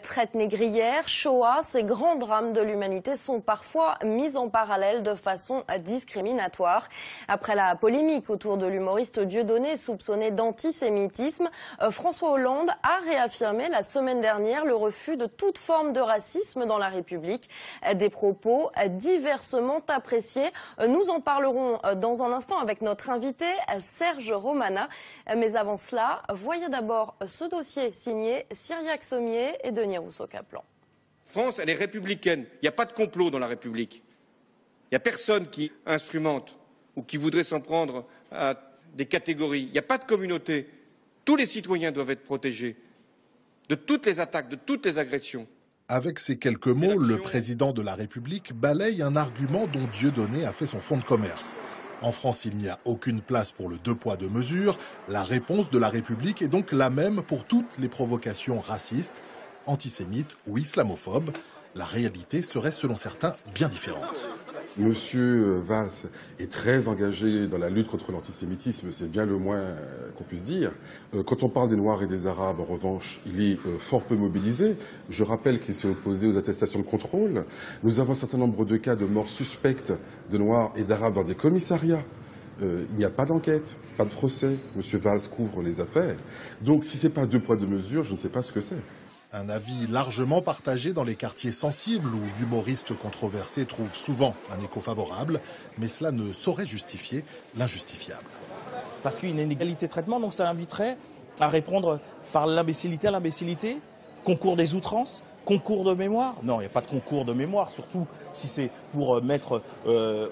Traite négrière, Shoah, ces grands drames de l'humanité sont parfois mis en parallèle de façon discriminatoire. Après la polémique autour de l'humoriste Dieudonné soupçonné d'antisémitisme, François Hollande a réaffirmé la semaine dernière le refus de toute forme de racisme dans la République. Des propos diversement appréciés. Nous en parlerons dans un instant avec notre invité Serge Romana. Mais avant cela, voyez d'abord ce dossier signé Cyriaque Sommier et Denis Rousseau-Kaplan. France, elle est républicaine. Il n'y a pas de complot dans la République. Il n'y a personne qui instrumente ou qui voudrait s'en prendre à des catégories. Il n'y a pas de communauté. Tous les citoyens doivent être protégés de toutes les attaques, de toutes les agressions. Avec ces quelques mots, le président de la République balaye un argument dont Dieudonné a fait son fonds de commerce. En France, il n'y a aucune place pour le deux poids, deux mesures. La réponse de la République est donc la même pour toutes les provocations racistes, antisémites ou islamophobes. La réalité serait, selon certains, bien différente. Monsieur Valls est très engagé dans la lutte contre l'antisémitisme, c'est bien le moins qu'on puisse dire. Quand on parle des Noirs et des Arabes, en revanche, il est fort peu mobilisé. Je rappelle qu'il s'est opposé aux attestations de contrôle. Nous avons un certain nombre de cas de morts suspectes de Noirs et d'Arabes dans des commissariats. Il n'y a pas d'enquête, pas de procès. Monsieur Valls couvre les affaires. Donc si ce n'est pas deux poids, deux mesures, je ne sais pas ce que c'est. Un avis largement partagé dans les quartiers sensibles où l'humoriste controversé trouve souvent un écho favorable, mais cela ne saurait justifier l'injustifiable. Parce qu'il y a une inégalité de traitement, donc ça inviterait à répondre par l'imbécilité à l'imbécilité, concours des outrances, concours de mémoire. Non, il n'y a pas de concours de mémoire, surtout si c'est pour mettre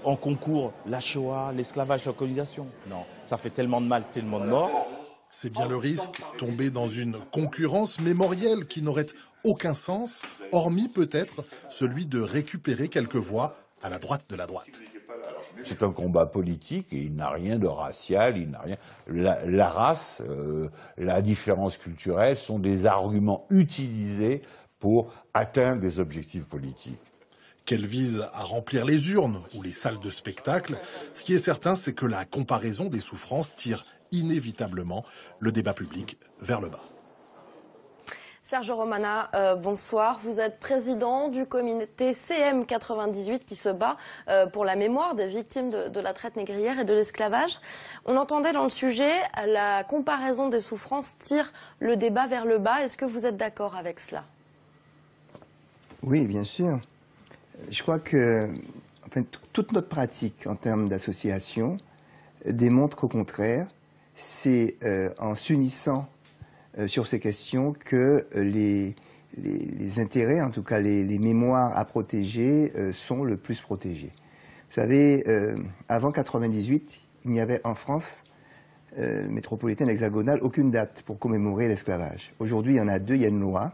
en concours la Shoah, l'esclavage, la colonisation. Non, ça fait tellement de mal, tellement de morts. C'est bien le risque, tomber dans une concurrence mémorielle qui n'aurait aucun sens, hormis peut-être celui de récupérer quelques voix à la droite de la droite. C'est un combat politique et il n'a rien de racial, il n'a rien. La race, la différence culturelle sont des arguments utilisés pour atteindre des objectifs politiques. Qu'elle vise à remplir les urnes ou les salles de spectacle, ce qui est certain, c'est que la comparaison des souffrances tire inévitablement le débat public vers le bas. Serge Romana, bonsoir. Vous êtes président du comité CM98 qui se bat pour la mémoire des victimes de la traite négrière et de l'esclavage. On entendait dans le sujet, la comparaison des souffrances tire le débat vers le bas. Est-ce que vous êtes d'accord avec cela? Oui, bien sûr. Je crois que toute notre pratique en termes d'association démontre qu'au contraire, c'est en s'unissant sur ces questions que les intérêts, en tout cas les mémoires à protéger, sont le plus protégés. Vous savez, avant 1998, il n'y avait en France métropolitaine hexagonale aucune date pour commémorer l'esclavage. Aujourd'hui, il y en a deux, il y a une loi,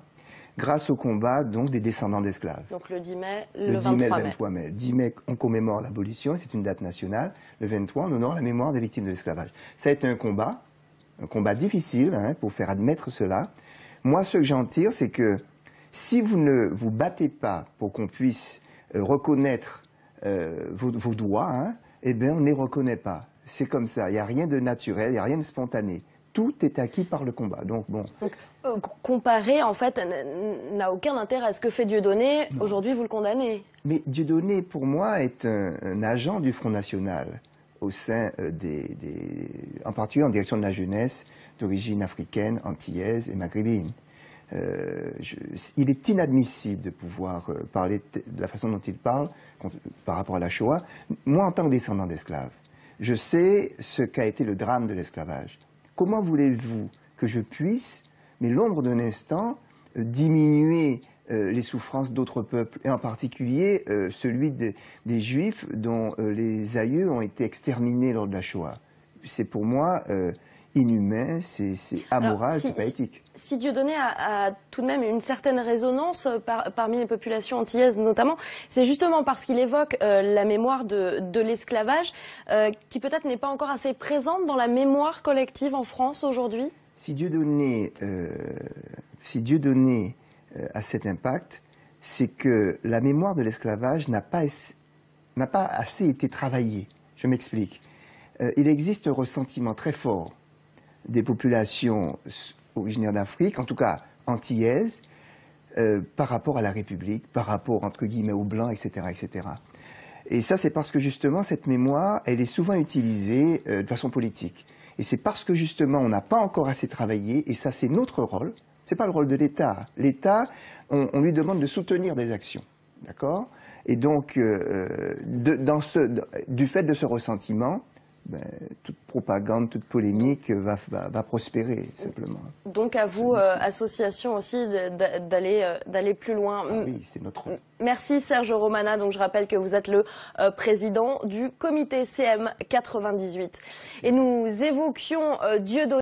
grâce au combat donc des descendants d'esclaves. Donc le 10 mai, le 23 mai. Le 10 mai, on commémore l'abolition, c'est une date nationale. Le 23, on honore la mémoire des victimes de l'esclavage. Ça a été un combat difficile pour faire admettre cela. Moi, ce que j'en tire, c'est que si vous ne vous battez pas pour qu'on puisse reconnaître vos droits, eh bien, on ne les reconnaît pas. C'est comme ça, il n'y a rien de naturel, il n'y a rien de spontané. Tout est acquis par le combat. Donc, bon. Comparer, en fait, n'a aucun intérêt. Ce que fait Dieudonné, aujourd'hui, vous le condamnez. Mais Dieudonné, pour moi, est un agent du Front National, au sein en particulier en direction de la jeunesse d'origine africaine, antillaise et maghrébine. Il est inadmissible de pouvoir parler de la façon dont il parle par rapport à la Shoah. Moi, en tant que descendant d'esclaves, je sais ce qu'a été le drame de l'esclavage. Comment voulez-vous que je puisse, mais l'ombre d'un instant, diminuer les souffrances d'autres peuples, et en particulier celui des Juifs dont les aïeux ont été exterminés lors de la Shoah? C'est pour moi inhumain, c'est amoral, c'est pas éthique. Si Dieudonné a tout de même une certaine résonance parmi les populations antillaises notamment, c'est justement parce qu'il évoque la mémoire de l'esclavage qui peut-être n'est pas encore assez présente dans la mémoire collective en France aujourd'hui. Si Dieudonné a cet impact, c'est que la mémoire de l'esclavage n'a pas assez été travaillée. Je m'explique. Il existe un ressentiment très fort des populations originaires d'Afrique, en tout cas antillaises, par rapport à la République, par rapport, entre guillemets, aux Blancs, etc., etc. Et ça, c'est parce que, justement, cette mémoire, elle est souvent utilisée de façon politique. Et c'est parce que, justement, on n'a pas encore assez travaillé, et ça, c'est notre rôle, c'est pas le rôle de l'État. L'État, on lui demande de soutenir des actions, d'accord? Et donc, du fait de ce ressentiment, ben, toute propagande, toute polémique va prospérer, simplement. Donc à vous, association aussi, d'aller plus loin. Ah oui, c'est notre rôle. Merci Serge Romana. Donc je rappelle que vous êtes le président du comité CM 98. Et nous évoquions Dieudonné.